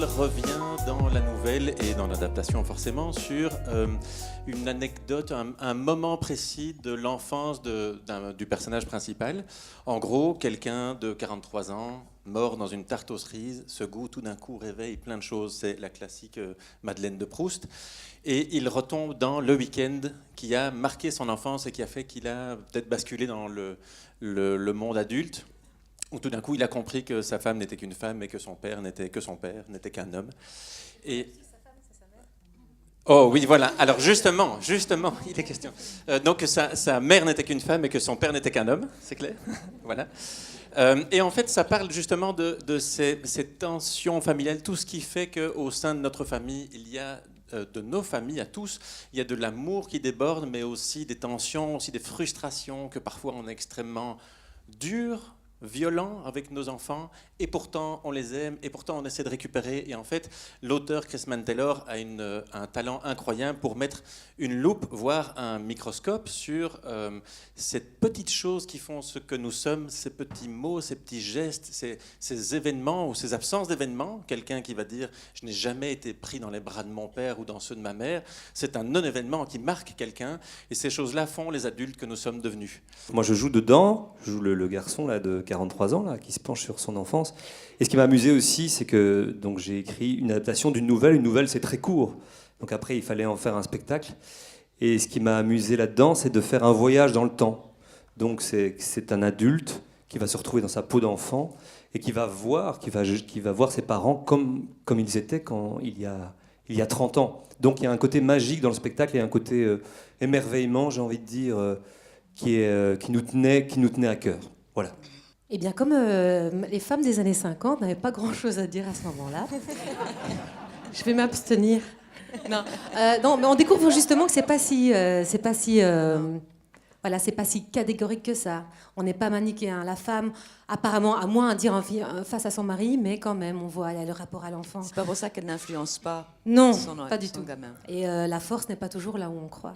revient dans la nouvelle et dans l'adaptation forcément sur une anecdote, un moment précis de l'enfance du personnage principal. En gros, quelqu'un de 43 ans, mort dans une tarte aux cerises, ce goût tout d'un coup réveille plein de choses. C'est la classique Madeleine de Proust. Et il retombe dans le week-end qui a marqué son enfance et qui a fait qu'il a peut-être basculé dans le monde adulte, où tout d'un coup il a compris que sa femme n'était qu'une femme et que son père n'était qu'un homme. Et oh oui, voilà. Alors justement, il est question. Donc sa mère n'était qu'une femme et que son père n'était qu'un homme, c'est clair. Voilà. Et en fait, ça parle justement de ces tensions familiales, tout ce qui fait qu'au sein de notre famille, il y a de nos familles à tous, il y a de l'amour qui déborde, mais aussi des tensions, aussi des frustrations, que parfois on est extrêmement dur, violent avec nos enfants, et pourtant on les aime, et pourtant on essaie de récupérer. Et en fait, l'auteur Chris Mantaylor a un talent incroyable pour mettre une loupe, voire un microscope sur ces petites choses qui font ce que nous sommes, ces petits mots, ces petits gestes, ces événements ou ces absences d'événements. Quelqu'un qui va dire « je n'ai jamais été pris dans les bras de mon père ou dans ceux de ma mère », c'est un non-événement qui marque quelqu'un, et ces choses-là font les adultes que nous sommes devenus. Moi je joue dedans, je joue le garçon là, de 43 ans là, qui se penche sur son enfance. Et ce qui m'a amusé aussi, c'est que donc, j'ai écrit une adaptation d'une nouvelle. Une nouvelle, c'est très court. Donc après, il fallait en faire un spectacle. Et ce qui m'a amusé là-dedans, c'est de faire un voyage dans le temps. Donc c'est un adulte qui va se retrouver dans sa peau d'enfant et qui va voir ses parents comme ils étaient quand il y a 30 ans. Donc il y a un côté magique dans le spectacle et un côté émerveillement, j'ai envie de dire, qui nous tenait à cœur. Voilà. Eh bien, comme les femmes des années 50 n'avaient pas grand-chose à dire à ce moment-là, je vais m'abstenir. Non, mais on découvre justement que c'est pas si catégorique que ça. On n'est pas manichéen. La femme, apparemment, a moins à dire face à son mari, mais quand même, on voit le rapport à l'enfant. C'est pas pour ça qu'elle n'influence pas Non, son pas du son tout. gamin. Et la force n'est pas toujours là où on croit.